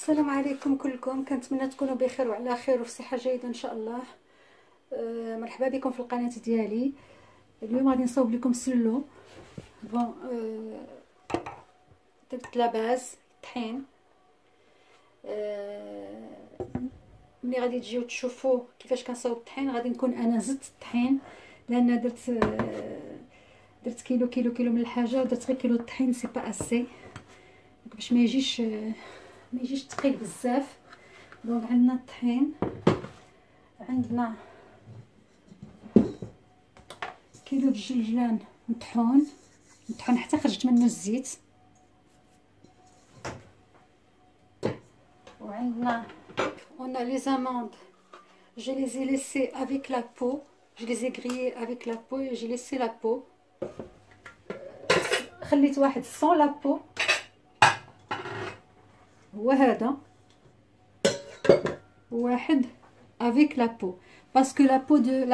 السلام عليكم كلكم، كنتمنى تكونوا بخير وعلى خير وفي صحه جيده ان شاء الله. مرحبا بكم في القناه ديالي. اليوم غادي نصاوب لكم السلو. بون درت لاباز الطحين. ملي غادي تجيو تشوفوا كيفاش كنصاوب الطحين غادي نكون انا زدت الطحين، لان درت كيلو من الحاجه ودرت غير كيلو الطحين. سي با اسي باش ما يجيش ثقيل بزاف. دونك عندنا الطحين، عندنا كيلو الجلجلان مطحون حتى خرجت منه الزيت، وعندنا on a les amandes, je les ai laissées avec la peau, je les ai grillées avec la peau et j'ai laissé la peau. خليت واحد sans la peau هو هذا، واحد avec la peau, parce que la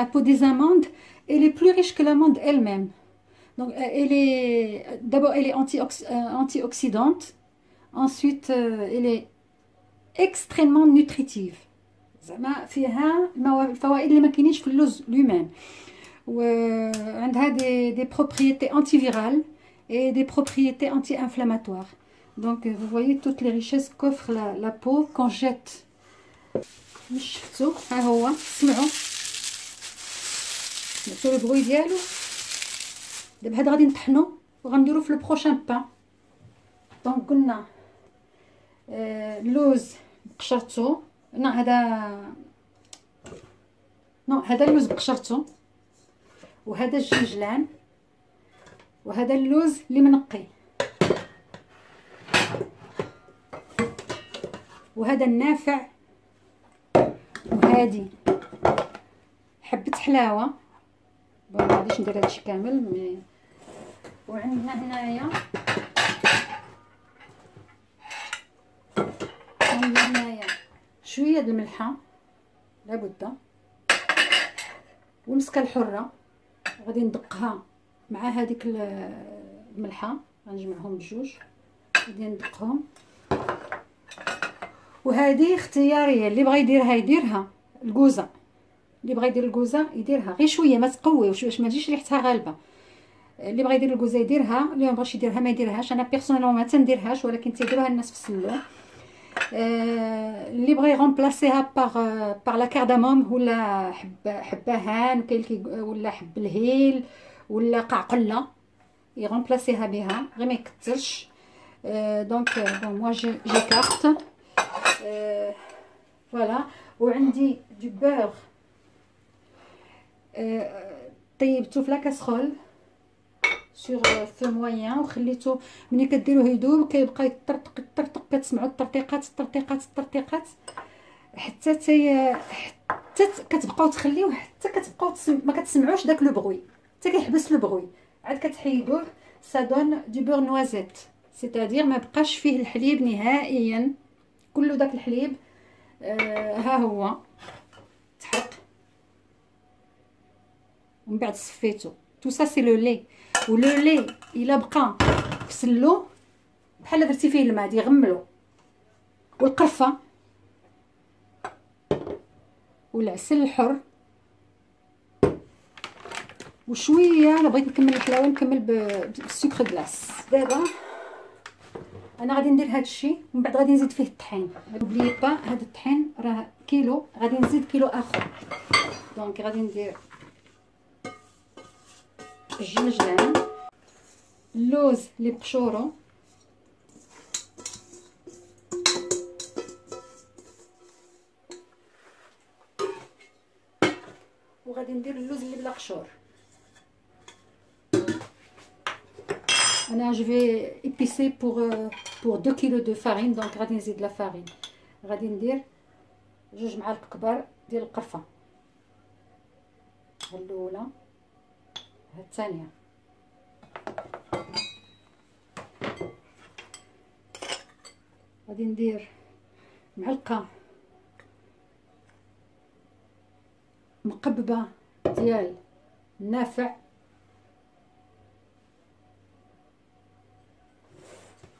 peau des amandes elle est plus riche que l'amande elle-même. Donc elle est d'abord elle est antioxydante, ensuite elle est extrêmement nutritive. زعما فيها الفوائد اللي ما كاينينش في اللوز لومان، وعندها des propriétés antivirales et des propriétés anti-inflammatoires. Donc vous voyez toutes les richesses qu'offre la peau qu'on jette. مش شفتو؟ ها هو، سمعوا البروي ديالو. دابا هذا غادي نطحنو وغنديرو في البروشان بان. دونك قلنا اللوز بقشرتو، هذا اللوز بقشرتو، وهذا الجنجلان، وهذا اللوز اللي منقي، وهذا النافع، وهذه حبة حلاوة. ما غاديش ندير هادشي كامل. وعندنا هنايا شويه د الملحه لابد، والمسكه الحره غادي ندقها مع هذيك الملحه، غنجمعهم بجوج غادي ندقهم. وهذه اختياريه، اللي بغى يديرها يديرها. الكوزه اللي بغى يدير الكوزه يديرها غير شويه، ما تقويوش باش ما تجيش ريحتها غالبه. اللي بغى يدير الكوزه يديرها، اللي ما بغاش يديرها ما يديرهاش. انا بيرسونيلمون ما تنديرهاش، ولكن تيديروها الناس في السلو. اللي بغى يغومبلاسيها باغ لا كارداموم ولا حبهان، ولا حب الهيل ولا قعقله، يغومبلاسيها بها غير ما يكثرش. دونك بون موا جي كارت فوالا. وعندي دو بور طيبتو في لا كاسرول سور فو مويان، وخليتو ملي كديروه يذوب كيبقى يطرطق كتسمعوا الطرطيقات حتى كتبقاو تخليوه حتى كتبقاو ما كتسمعوش داك لو بغوي، حتى كيحبس لو بغوي. عاد كتحيدوه سا دون دو بور نوازيت، سيتادير ما بقاش فيه الحليب نهائيا، كله داك الحليب ها هو تحرق ومن بعد صفيتو. تو سا سي لو لي، ولو لي الا بقى فسلو بحال درتي فيه الماء يغملو، والقرفه والعسل الحر، وشويه الا بغيت نكمل الحلاوه نكمل بالسكر كلاص. دابا انا غادي ندير هذا الشيء، ومن بعد غادي نزيد فيه الطحين. بلي با هذا الطحين راه كيلو، غادي نزيد كيلو اخر. دونك غادي ندير الجنجلان، اللوز اللي بقشورو، وغادي ندير اللوز اللي بلا قشور. انا جو في ايبيسي بور 2 كيلو دو فارين. دونك غادي نزيد لا فارين، غادي ندير 2 معالق كبار ديال القرفه، ها الاولى ها الثانيه. غادي ندير معلقه مقببه ديال النافع،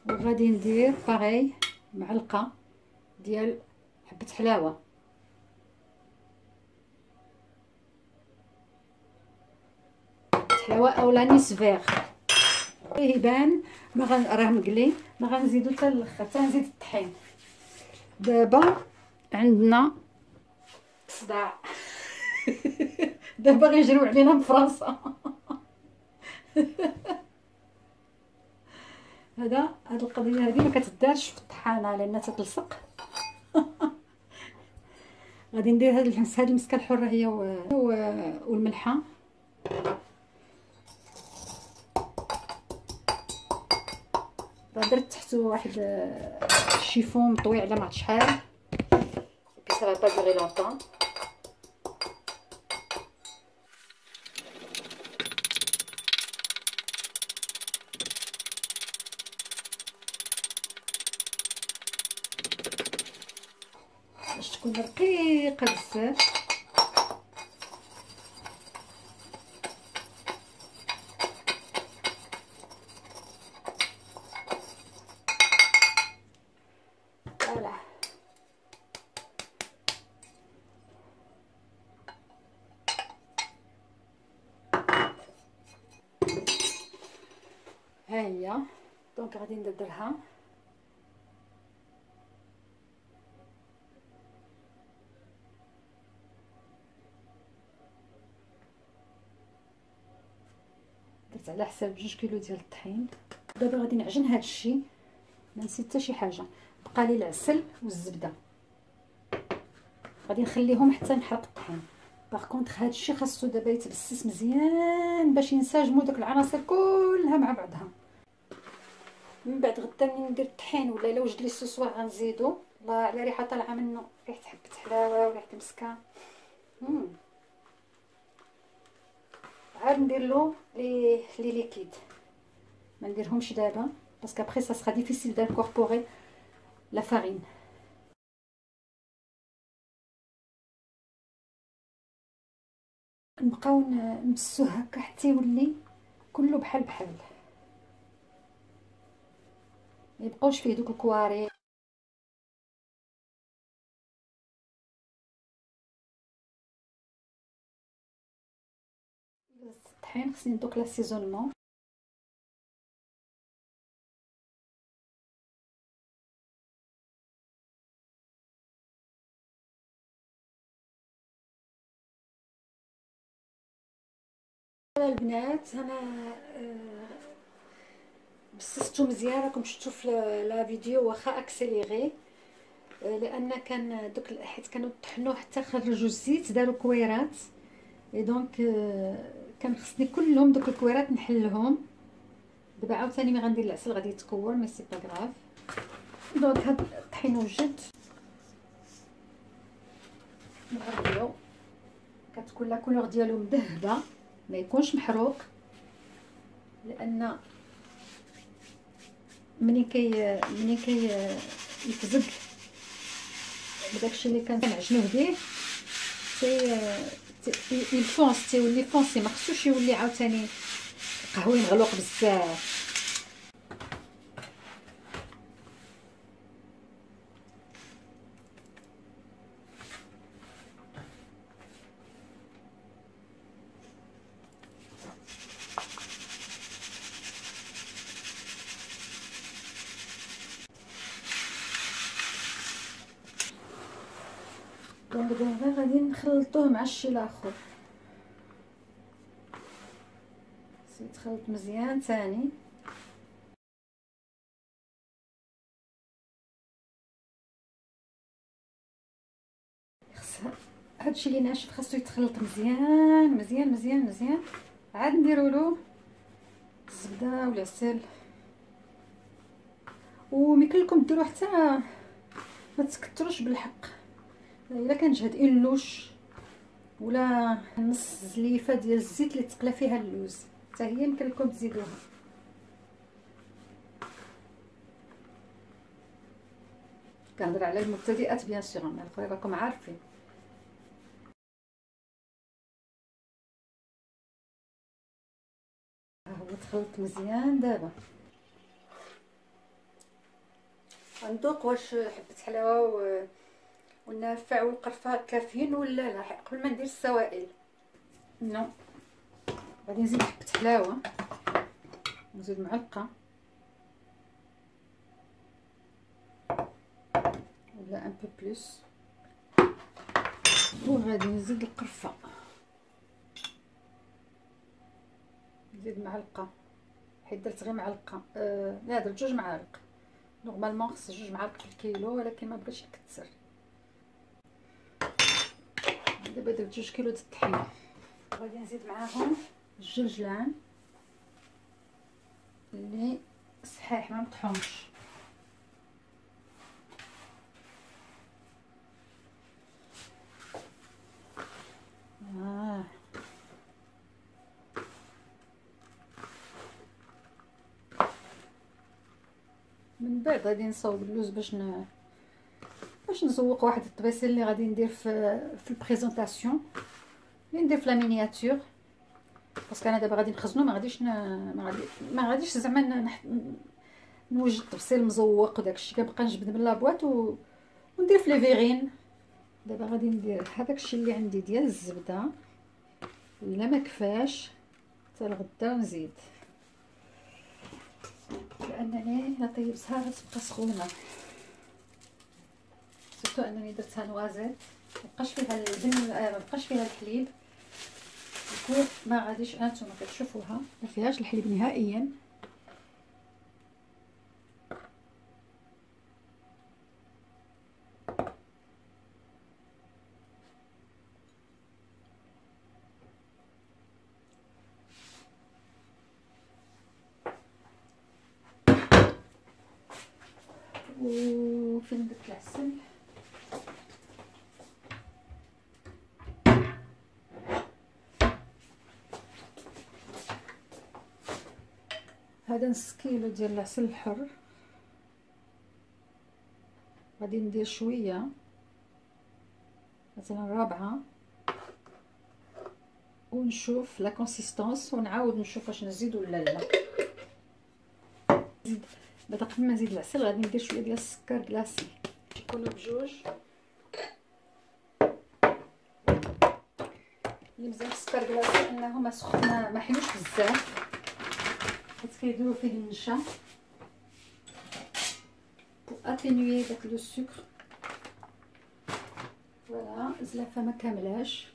وغادي ندير باغي معلقه ديال حبة حلاوة. حلاوة اولا نيس فيغ يبان راه مقلي. ما غنزيدو حتى الاخر، حتى نزيد الطحين. دابا عندنا صداع. دابا غيجريو علينا من فرنسا. هاد القضيه هادي ما كتدارش في الطحانه لان تتلصق. غادي ندير هاد المسكه الحره هي والملحه. درت تحتو واحد الشيفون مطوي على ما عرفت شحال كي سا با دوري لونطون. باش تكون رقيقه بزاف. فوالا ها هي. دونك غادي نديرها. درت على حساب 2 كيلو ديال الطحين. دابا غادي نعجن هذا الشيء. ما نسيت حتى شي حاجه. بقى لي العسل والزبده. غادي نخليهم حتى نحرق الطحين. باغ كونطخ هذا الشيء خاصو دابا يتبسس مزيان باش ينسجموا دوك العناصر كلها مع بعضها. من بعد غدا ملي ندير الطحين ولا الا وجد لي السوسوار غنزيدو. الله على ريحه طالعه منه، ريحه حبه حلاوه وريحه مسكه. عاد ندير له لي ليكيد. ما نديرهمش دابا باسكو ابري سا سرا ديفيسيل دانكوربوري لا فارين. نبقاو نمسوه هكا حتى يولي كله بحال بحال، ما يبقاوش فيه دوك الكواري. الطحين خصني ندوك لاسيزونمون. البنات انا بسستو مزيان، راكم شفتوا في لا فيديو واخا اكسيليغي، لان كان دوك حيت كانوا طحنوه حتى خرجوا الزيت داروا كويرات. اي دونك كان خصني كلهم دوك الكويرات نحلهم. دابا عاوتاني ملي غندير العسل غادي يتكور مي سي با غراف. دونك هاد الطحين وجد نغربلو. كتكون لا كولور ديالو مذهبه ما يكونش محروق، لان مني كي يفزق بداكشي اللي كنعجنوه به الفونس تيولي فونسي، ما خصوش يولي عاوتاني قهوي مغلوق بزاف. دونك دابا غادي نخلطوه مع الشي الاخر. يتخلط مزيان ثاني. هادشي اللي ناشف خاصو يتخلط مزيان مزيان مزيان مزيان. عاد نديروا له الزبده والعسل. وميمكن لكم ديروا حتى ما تكتروش بالحق. الا كان جهد اللوش ولا نص زليفه ديال الزيت اللي تقلى فيها اللوز حتى هي يمكن لكم تزيدوها. كنهضر على المبتدئات بيان سور، مع الاخرين راكم عارفين. ها هو تخلط مزيان. دابا غندوق واش حبة حلاوة والنافع والقرفة كافيين ولا لا قبل ما ندير السوائل. نو غادي نزيد حبة حلاوة، نزيد معلقة ولا ان بو بلوس، وغادي نزيد القرفة، نزيد معلقة حيت درت غير معلقة لا درت 2 معالق، نورمالمون خص 2 معالق في الكيلو ولكن ما بغيتش نكثر. دابا درت 2 كيلو د الطحين، غادي نزيد معاهم الجلجلان اللي صحيح ما مطحونش، من بعد غادي نصاوب اللوز باش نزوق واحد الطبيسيل اللي غادي ندير في البريزونطاسيون، اللي ندير في لا مينياتور، باسكو انا دابا غادي نخزنو، ما غاديش زعما نوجد طبسيل مزوق وداكشي، كنبقى نجبد من لابواط وندير في لي فيغين. دابا غادي ندير هذاك الشيء اللي عندي ديال الزبده، الا ما كفاش حتى الغدا نزيد، لانني لا طيبتها غتبقى سخونه، سورتو انني درتها نوازيت مبقاش فيها اللبن، مبقاش فيها الحليب، ديكو ما غاديش هانتوما كتشوفوها ما فيهاش الحليب نهائيا. وفين درت العسل، هذا نص كيلو ديال العسل الحر، غادي ندير شويه مثلا رابعه ونشوف لا كونسيستونس ونعاود نشوف واش نزيد ولا لا. بعد قبل ما نزيد العسل غادي ندير شويه ديال السكر كلاصي، يكونوا بجوج. اللي مزيان السكر كلاصي انه ما حلوش بزاف حيت كيديروا فيه النشا بو اتينيوي داك لو سكر. فوالا زلافه ما كاملاش،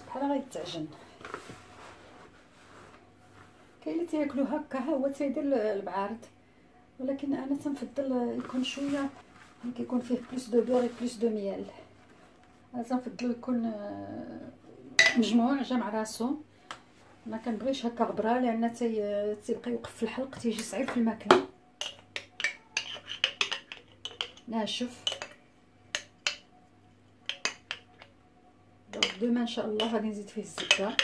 بحال غيتعجن. كاين اللي تياكلو هكا ها هو تيدير البعارض، ولكن انا تنفضل يكون شويه كيكون فيه بلوس دو بور بلوس دو ميال، انا تنفضل يكون مجموع جا مع راسو، ما كنبغيش هكا غبره لان تيبقى يوقف في الحلق، تيجي صعيب في الماكله. ناشف. دونك دوما ان شاء الله غادي نزيد فيه الزبده،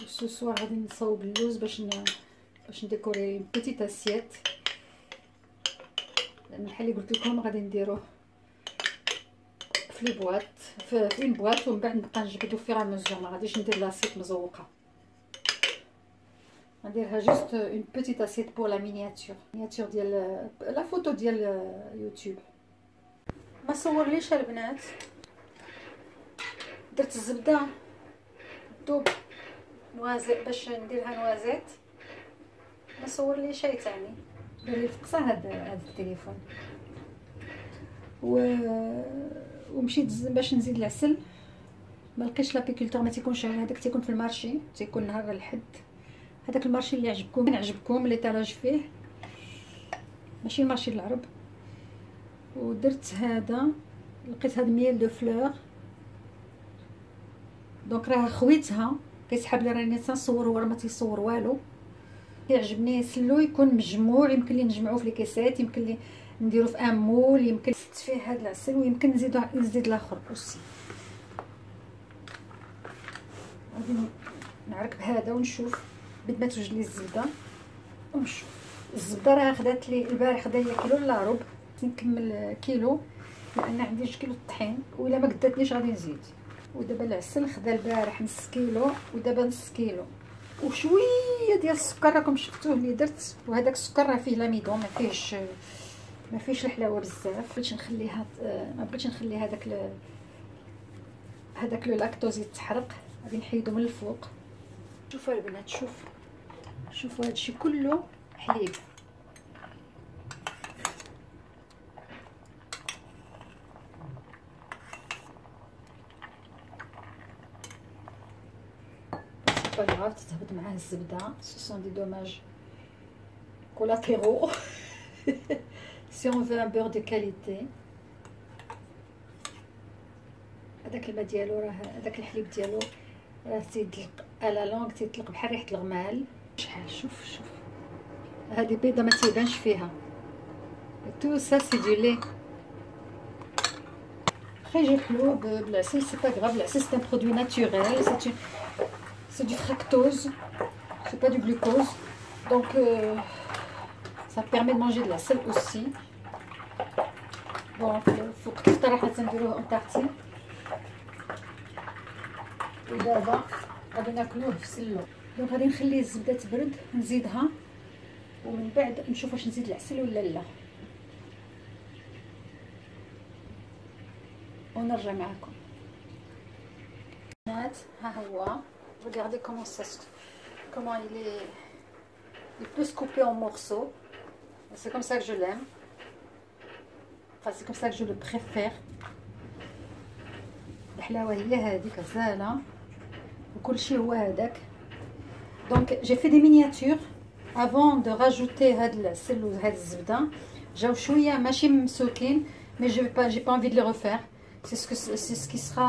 وسوسوار غادي نصاوب اللوز باش نديكوري بيتيت اسيت، لان بحال اللي قلت لكم غادي نديروه في لي بواط في اون بواط، ومن بعد نبقى نجبدو فيغ مزيان، ما غاديش ندير لاسيت مزوقه، غنديرها جوست اون بيتيت اسيت بور لا مينياتور ديال لا فوتو ديال يوتيوب. ما صورليش البنات، درت الزبده دوب نوازيت باش نديرها نوازيت، ما صورليش اي تاني، دار لي فقصه هاد التليفون. ومشيت باش نزيد العسل، ما لقيتش لابيكولتور، ما تيكونش هذاك، تيكون في المارشي، تيكون نهار الحد، هذاك المارشي اللي عجبكم اللي طراج فيه، ماشي المارشي العرب. ودرت هذا، لقيت هاد ميل دو فلور، دونك راه خويتها، كيسحب لي راني تنصور ورا ما تيصور والو. كيعجبني سلو يكون مجموع، يمكن لي نجمعوه في لي كيسات، يمكن لي نديرو في ان مول، يمكن نزيد فيه هذا العسل، ويمكن نزيد الاخر اوسي. غادي نعرك بهذا ونشوف بد ما توجد لي الزبده ونشوف. الزبده راه خدات لي البارح خدايا كيلو الا ربع، نكمل كيلو لان عندي 2 كيلو الطحين، وإلا ما قداتنيش غادي نزيد. ودابا العسل خدا البارح نص كيلو، ودابا نص كيلو وشويه ديال السكر راكم شفتوه اللي درت. وهذاك السكر راه فيه لاميدون، ما فيهش الحلاوه بزاف. بغيتش نخليها، ما بغيتش نخلي هذاك لو لاكتوز يتحرق، غادي نحيدو من الفوق. شوفوا البنات، شوفوا هادشي كله حليب. با غاف تتهبط معاه الزبده، سو سون دي دوماج كولاتيرو سي اون فو ان بور دو كاليتي. هذاك الماء ديالو راه، هذاك الحليب ديالو راه تيطلق على لونغ، تيطلق بحال ريحه الغمال. شحال شوف هذه بيضه ما تيبانش فيها. تو سا سي دو لي très j'ai حلو بالعسل. سي با غاف، العسل سي ان برودوي ناتوريل، سي دو fructose, c'est pas du glucose, donc ça permet de manger de la sel aussi. Bon, فوق الفطور راح نديروه اون طارتي، ودابا غادي ناكلوه في سلو. دونك غادي نخلي الزبده تبرد نزيدها، ومن بعد نشوف واش نزيد العسل ولا لا، ونرجع معكم. ها هو، regardez comment il peut se couper en morceaux. C'est comme ça que je l'aime, enfin c'est comme ça que je le préfère. الحلاوه هي هذيك غزاله وكل شيء هو هذاك. دونك جي في دي مينياتور avant de rajouter هاد العسل وهاد الزبده، جاو شويه ماشي ممسوكين، mais j'ai pas envie de les refaire. c'est ce qui sera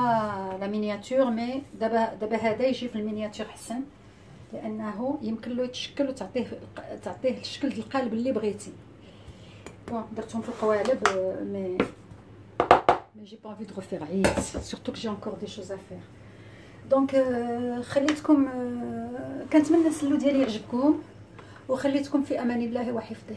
la miniature. mais دابا هذا يجي في المينياتور حسن، لانه يمكن له يتشكل وتعطيه الشكل ديال القالب اللي بغيتي. بون درتهم في القوالب، mais j'ai pas envie de refaire عيد، surtout que j'ai encore des choses à faire. دونك خليتكم، كنتمنى السلو ديالي يعجبكم، وخليتكم في امان الله وحفظه.